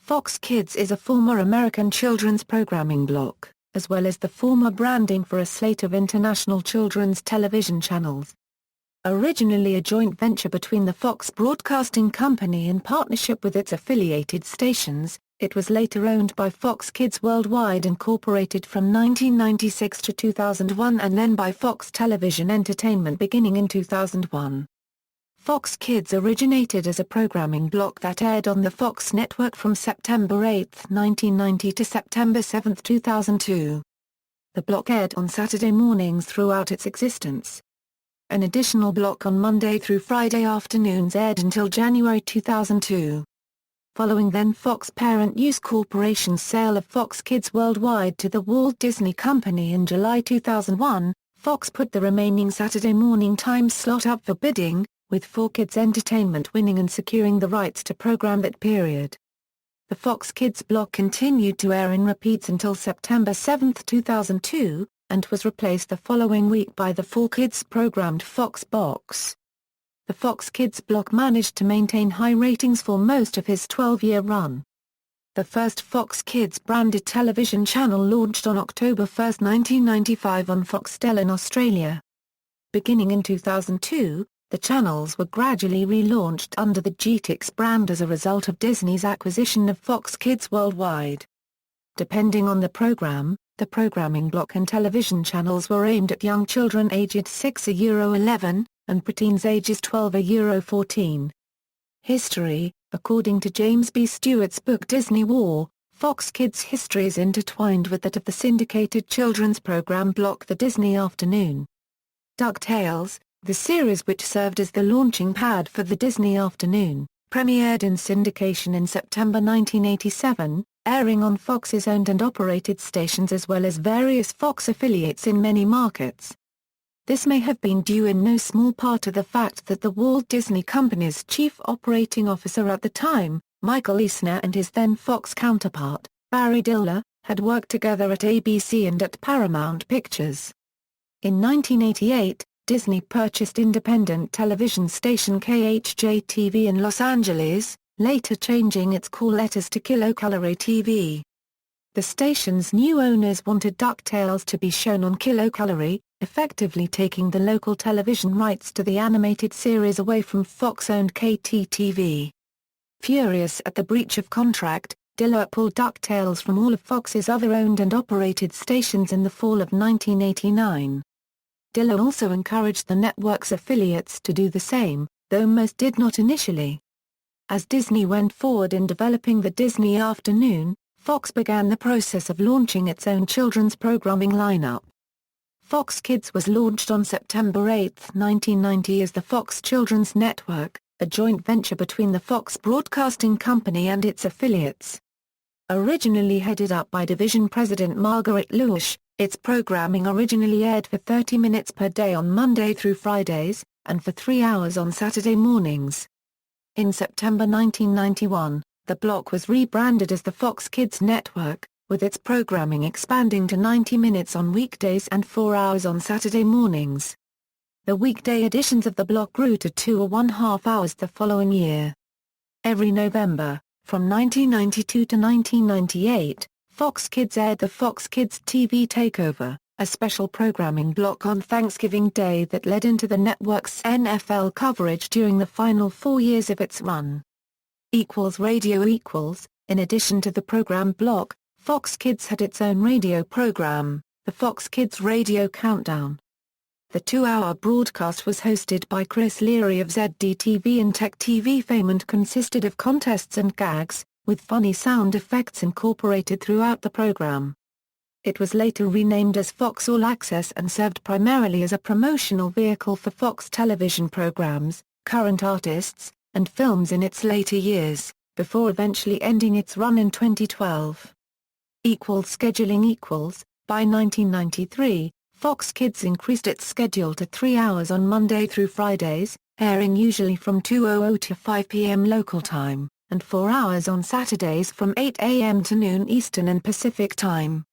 Fox Kids is a former American children's programming block, as well as the former branding for a slate of international children's television channels. Originally a joint venture between the Fox Broadcasting Company in partnership with its affiliated stations, it was later owned by Fox Kids Worldwide Incorporated from 1996 to 2001 and then by Fox Television Entertainment beginning in 2001. Fox Kids originated as a programming block that aired on the Fox network from September 8, 1990 to September 7, 2002. The block aired on Saturday mornings throughout its existence. An additional block on Monday through Friday afternoons aired until January 2002. Following then Fox parent News Corporation's sale of Fox Kids Worldwide to the Walt Disney Company in July 2001, Fox put the remaining Saturday morning time slot up for bidding, with 4Kids Entertainment winning and securing the rights to program that period. The Fox Kids block continued to air in repeats until September 7, 2002, and was replaced the following week by the 4Kids programmed FoxBox. The Fox Kids block managed to maintain high ratings for most of his 12-year run. The first Fox Kids branded television channel launched on October 1, 1995 on Foxtel in Australia. Beginning in 2002, the channels were gradually relaunched under the Jetix brand as a result of Disney's acquisition of Fox Kids Worldwide. Depending on the program, the programming block and television channels were aimed at young children aged 6 (11) and preteens ages 12 (14). History: according to James B. Stewart's book Disney War, Fox Kids' history is intertwined with that of the syndicated children's program block The Disney Afternoon. DuckTales, the series which served as the launching pad for the Disney Afternoon, premiered in syndication in September 1987, airing on Fox's owned and operated stations as well as various Fox affiliates in many markets. This may have been due in no small part to the fact that the Walt Disney Company's chief operating officer at the time, Michael Eisner, and his then Fox counterpart, Barry Diller, had worked together at ABC and at Paramount Pictures. In 1988, Disney purchased independent television station KHJ-TV in Los Angeles, later changing its call letters to KiloCalore TV. The station's new owners wanted DuckTales to be shown on KiloCalore, effectively taking the local television rights to the animated series away from Fox-owned KTTV. Furious at the breach of contract, Diller pulled DuckTales from all of Fox's other owned and operated stations in the fall of 1989. Diller also encouraged the network's affiliates to do the same, though most did not initially. As Disney went forward in developing the Disney Afternoon, Fox began the process of launching its own children's programming lineup. Fox Kids was launched on September 8, 1990 as the Fox Children's Network, a joint venture between the Fox Broadcasting Company and its affiliates. Originally headed up by division president Margaret Lush, its programming originally aired for 30 minutes per day on Monday through Fridays, and for 3 hours on Saturday mornings. In September 1991, the block was rebranded as the Fox Kids Network, with its programming expanding to 90 minutes on weekdays and 4 hours on Saturday mornings. The weekday editions of the block grew to 2.5 hours the following year. Every November, from 1992 to 1998, Fox Kids aired the Fox Kids TV Takeover, a special programming block on Thanksgiving Day that led into the network's NFL coverage during the final 4 years of its run. Radio. In addition to the program block, Fox Kids had its own radio program, the Fox Kids Radio Countdown. The 2-hour broadcast was hosted by Chris Leary of ZDTV and Tech TV fame and consisted of contests and gags, with funny sound effects incorporated throughout the program. It was later renamed as Fox All Access and served primarily as a promotional vehicle for Fox television programs, current artists, and films in its later years, before eventually ending its run in 2012. Scheduling. By 1993, Fox Kids increased its schedule to 3 hours on Monday through Fridays, airing usually from 2:00 to 5 p.m. local time, and 4 hours on Saturdays from 8 a.m. to noon Eastern and Pacific Time.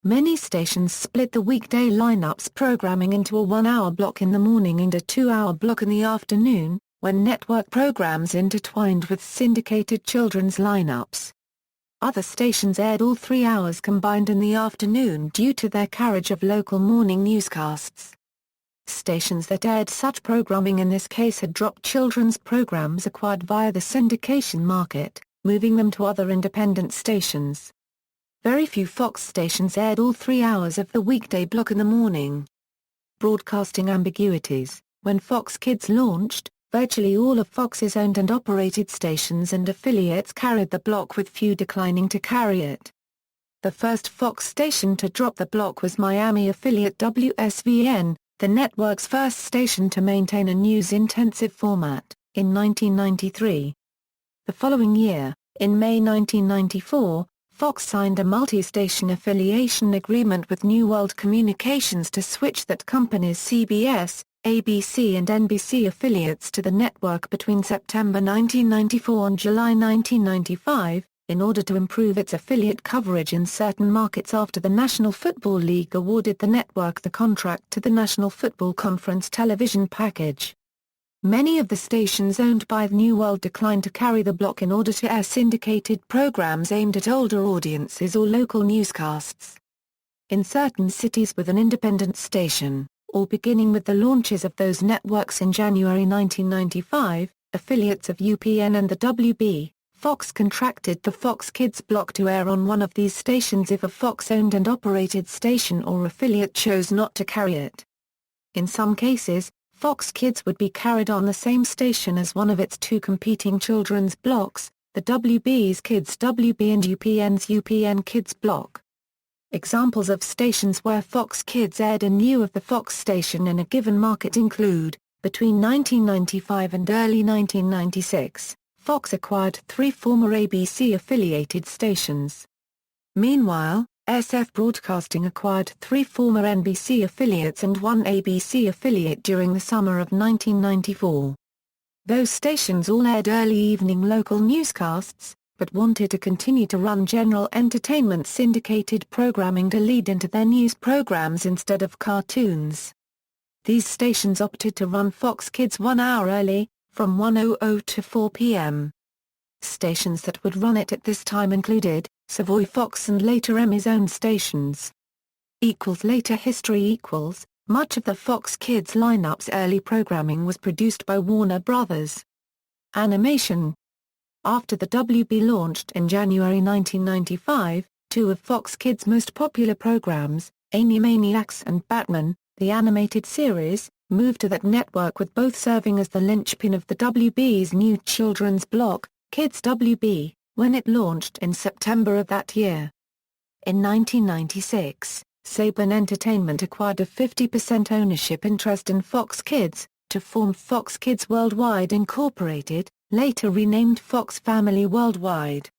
Many stations split the weekday lineups programming into a 1-hour block in the morning and a 2-hour block in the afternoon, when network programs intertwined with syndicated children's lineups. Other stations aired all 3 hours combined in the afternoon due to their carriage of local morning newscasts. Stations that aired such programming in this case had dropped children's programs acquired via the syndication market, moving them to other independent stations. Very few Fox stations aired all 3 hours of the weekday block in the morning. Broadcasting ambiguities. When Fox Kids launched, virtually all of Fox's owned and operated stations and affiliates carried the block, with few declining to carry it. The first Fox station to drop the block was Miami affiliate WSVN, the network's first station to maintain a news-intensive format, in 1993. The following year, in May 1994, Fox signed a multi-station affiliation agreement with New World Communications to switch that company's CBS, ABC and NBC affiliates to the network between September 1994 and July 1995, in order to improve its affiliate coverage in certain markets after the National Football League awarded the network the contract to the National Football Conference television package. Many of the stations owned by New World declined to carry the block in order to air syndicated programs aimed at older audiences or local newscasts. In certain cities with an independent station, or beginning with the launches of those networks in January 1995, affiliates of UPN and the WB, Fox contracted the Fox Kids block to air on one of these stations if a Fox-owned and operated station or affiliate chose not to carry it. In some cases, Fox Kids would be carried on the same station as one of its two competing children's blocks, the WB's Kids WB and UPN's UPN Kids block. Examples of stations where Fox Kids aired in lieu of the Fox station in a given market include, between 1995 and early 1996, Fox acquired 3 former ABC-affiliated stations. Meanwhile, SF Broadcasting acquired 3 former NBC affiliates and 1 ABC affiliate during the summer of 1994. Those stations all aired early evening local newscasts, but wanted to continue to run general entertainment syndicated programming to lead into their news programs instead of cartoons. These stations opted to run Fox Kids 1 hour early, from 1:00 to 4 p.m. Stations that would run it at this time included Savoy Fox and later Emmy's own stations. Later history. Much of the Fox Kids lineup's early programming was produced by Warner Brothers Animation. After the WB launched in January 1995, 2 of Fox Kids' most popular programs, Animaniacs and Batman, the animated series, moved to that network, with both serving as the linchpin of the WB's new children's block, Kids WB, when it launched in September of that year. In 1996, Saban Entertainment acquired a 50% ownership interest in Fox Kids, to form Fox Kids Worldwide Incorporated, later renamed Fox Family Worldwide.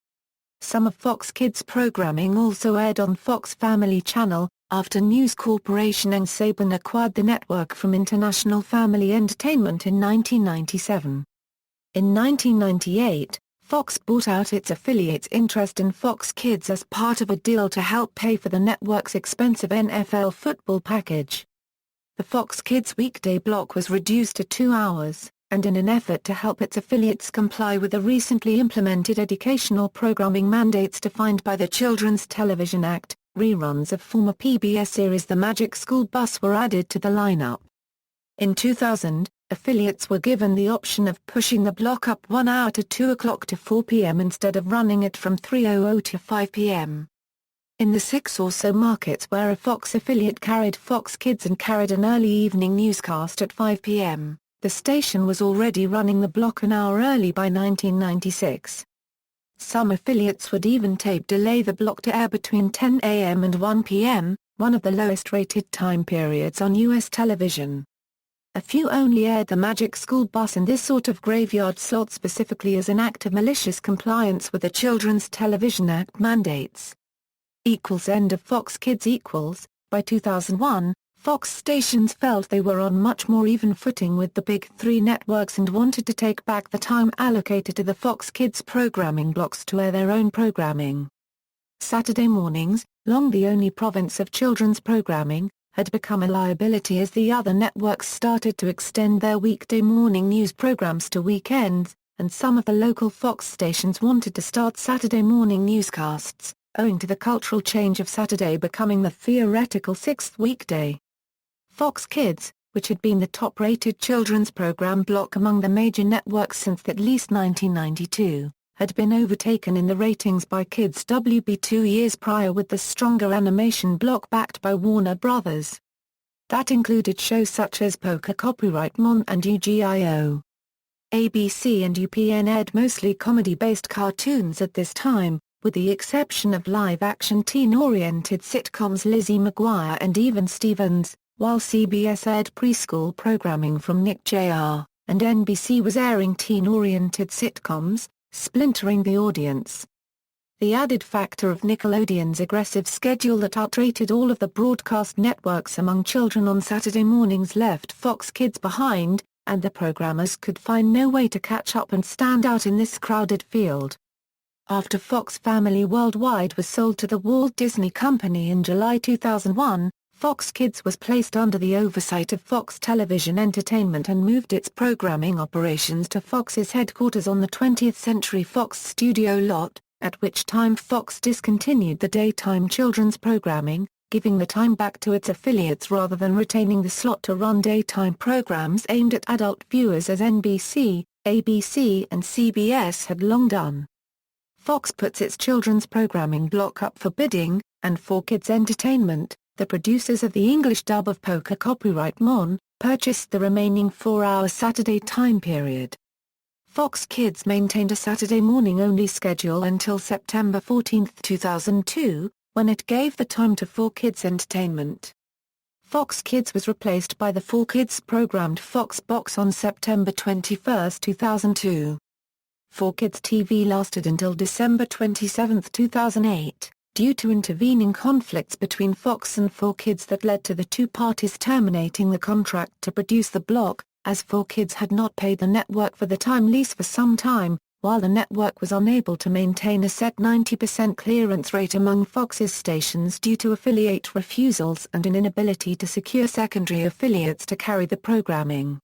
Some of Fox Kids' programming also aired on Fox Family Channel, after News Corporation and Saban acquired the network from International Family Entertainment in 1997. In 1998, Fox bought out its affiliates' interest in Fox Kids as part of a deal to help pay for the network's expensive NFL football package. The Fox Kids weekday block was reduced to 2 hours, and in an effort to help its affiliates comply with the recently implemented educational programming mandates defined by the Children's Television Act, reruns of former PBS series The Magic School Bus were added to the lineup. In 2000, affiliates were given the option of pushing the block up 1 hour to 2 o'clock to 4 p.m. instead of running it from 3:00 to 5 p.m. In the 6 or so markets where a Fox affiliate carried Fox Kids and carried an early evening newscast at 5 p.m., the station was already running the block an hour early by 1996. Some affiliates would even tape delay the block to air between 10 a.m. and 1 p.m., one of the lowest-rated time periods on U.S. television. A few only aired The Magic School Bus in this sort of graveyard slot specifically as an act of malicious compliance with the Children's Television Act mandates. End of Fox Kids. By 2001, Fox stations felt they were on much more even footing with the big 3 networks and wanted to take back the time allocated to the Fox Kids programming blocks to air their own programming. Saturday mornings, long the only province of children's programming, had become a liability as the other networks started to extend their weekday morning news programs to weekends, and some of the local Fox stations wanted to start Saturday morning newscasts, owing to the cultural change of Saturday becoming the theoretical sixth weekday. Fox Kids, which had been the top-rated children's program block among the major networks since at least 1992, had been overtaken in the ratings by Kids WB 2 years prior with the stronger animation block backed by Warner Brothers. That included shows such as Poker Copyright Mon and UGIO. ABC and UPN aired mostly comedy-based cartoons at this time, with the exception of live-action teen-oriented sitcoms Lizzie McGuire and Even Stevens, while CBS aired preschool programming from Nick Jr., and NBC was airing teen-oriented sitcoms, splintering the audience. The added factor of Nickelodeon's aggressive schedule that outrated all of the broadcast networks among children on Saturday mornings left Fox Kids behind, and the programmers could find no way to catch up and stand out in this crowded field. After Fox Family Worldwide was sold to the Walt Disney Company in July 2001, Fox Kids was placed under the oversight of Fox Television Entertainment and moved its programming operations to Fox's headquarters on the 20th Century Fox studio lot, at which time Fox discontinued the daytime children's programming, giving the time back to its affiliates rather than retaining the slot to run daytime programs aimed at adult viewers as NBC, ABC and CBS had long done. Fox puts its children's programming block up for bidding, and 4Kids Entertainment, the producers of the English dub of Poker Copyright Mon, purchased the remaining 4-hour Saturday time period. Fox Kids maintained a Saturday morning-only schedule until September 14, 2002, when it gave the time to 4Kids Entertainment. Fox Kids was replaced by the 4Kids programmed FoxBox on September 21, 2002. 4Kids TV lasted until December 27, 2008. Due to intervening conflicts between Fox and 4Kids that led to the two parties terminating the contract to produce the block, as 4Kids had not paid the network for the time lease for some time, while the network was unable to maintain a set 90% clearance rate among Fox's stations due to affiliate refusals and an inability to secure secondary affiliates to carry the programming.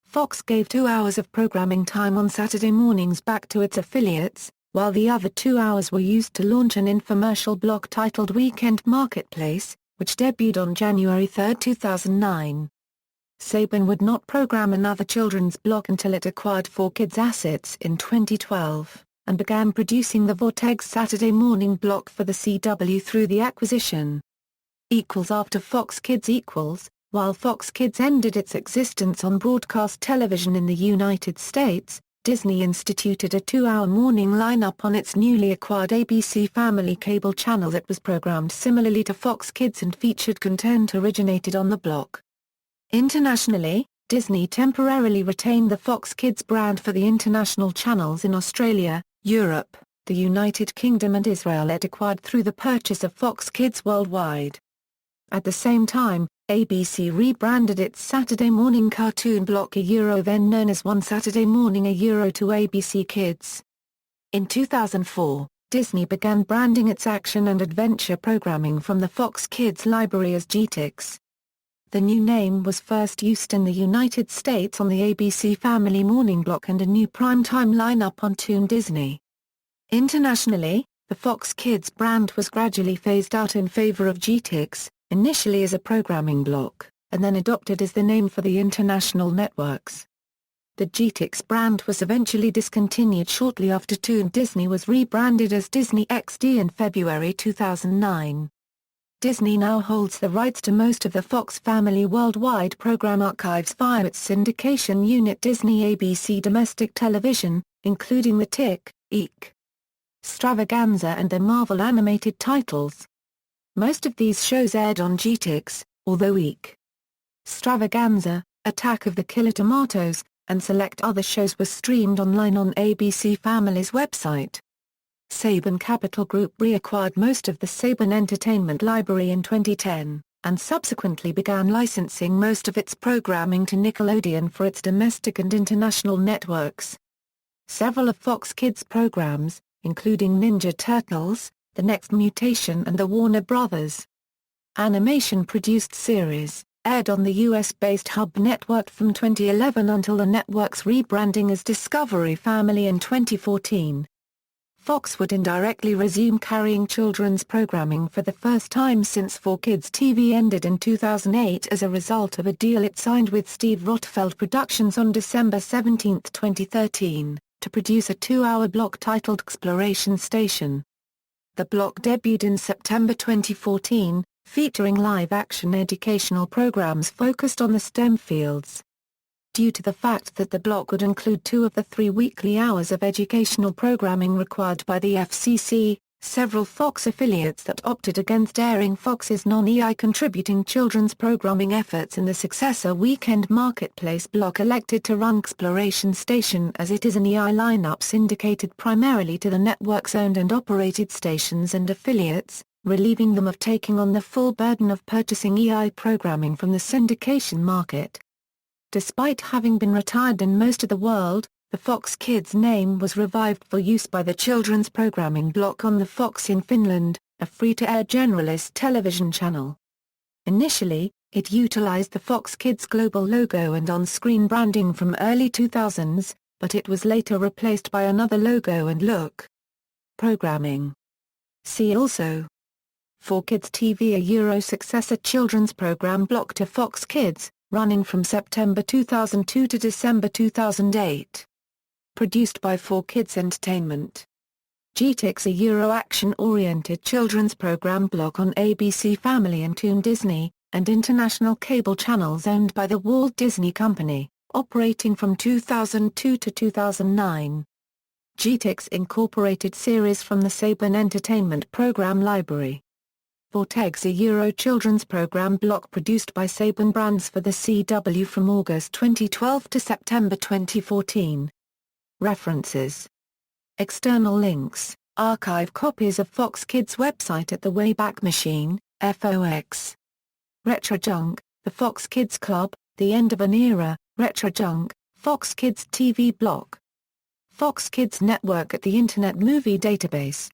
Fox gave 2 hours of programming time on Saturday mornings back to its affiliates, while the other 2 hours were used to launch an infomercial block titled Weekend Marketplace, which debuted on January 3, 2009. Saban would not program another children's block until it acquired 4Kids assets in 2012, and began producing the Vortex Saturday morning block for the CW through the acquisition. After Fox Kids while Fox Kids ended its existence on broadcast television in the United States, Disney instituted a 2-hour morning lineup on its newly acquired ABC Family cable channel that was programmed similarly to Fox Kids and featured content originated on the block. Internationally, Disney temporarily retained the Fox Kids brand for the international channels in Australia, Europe, the United Kingdom and Israel it acquired through the purchase of Fox Kids Worldwide. At the same time, ABC rebranded its Saturday morning cartoon block then known as One Saturday Morning to ABC Kids. In 2004, Disney began branding its action and adventure programming from the Fox Kids library as Jetix. The new name was first used in the United States on the ABC Family morning block and a new primetime lineup on Toon Disney. Internationally, the Fox Kids brand was gradually phased out in favor of Jetix, initially as a programming block, and then adopted as the name for the international networks. The Jetix brand was eventually discontinued shortly after Toon Disney was rebranded as Disney XD in February 2009. Disney now holds the rights to most of the Fox Family Worldwide program archives via its syndication unit Disney ABC Domestic Television, including The Tick, Eek! Stravaganza and the Marvel animated titles. Most of these shows aired on Jetix, although Eek! Stravaganza, Attack of the Killer Tomatoes, and select other shows were streamed online on ABC Family's website. Saban Capital Group reacquired most of the Saban Entertainment library in 2010, and subsequently began licensing most of its programming to Nickelodeon for its domestic and international networks. Several of Fox Kids programs, including Ninja Turtles, The Next Mutation and the Warner Brothers Animation produced series, aired on the US-based Hub network from 2011 until the network's rebranding as Discovery Family in 2014. Fox would indirectly resume carrying children's programming for the first time since 4Kids TV ended in 2008 as a result of a deal it signed with Steve Rotfeld Productions on December 17, 2013, to produce a 2-hour block titled Exploration Station. The block debuted in September 2014, featuring live-action educational programs focused on the STEM fields. Due to the fact that the block would include 2 of the 3 weekly hours of educational programming required by the FCC, several Fox affiliates that opted against airing Fox's non-EI contributing children's programming efforts in the successor Weekend Marketplace block elected to run Exploration Station as it is an EI lineup syndicated primarily to the network's owned and operated stations and affiliates, relieving them of taking on the full burden of purchasing EI programming from the syndication market. Despite having been retired in most of the world, the Fox Kids name was revived for use by the children's programming block on the Fox in Finland, a free-to-air generalist television channel. Initially, it utilized the Fox Kids global logo and on-screen branding from early 2000s, but it was later replaced by another logo and look. Programming. See also 4Kids TV, a Euro successor children's program block to Fox Kids, running from September 2002 to December 2008. Produced by 4Kids Entertainment. Jetix, a Euro action-oriented children's program block on ABC Family and Toon Disney, and international cable channels owned by the Walt Disney Company, operating from 2002 to 2009. Jetix incorporated series from the Saban Entertainment program library. Vortex, a Euro children's program block produced by Saban Brands for the CW from August 2012 to September 2014. References. External links, archive copies of Fox Kids website at the Wayback Machine, FOX. Retrojunk, The Fox Kids Club, The End of an Era, Retrojunk, Fox Kids TV block. Fox Kids Network at the Internet Movie Database.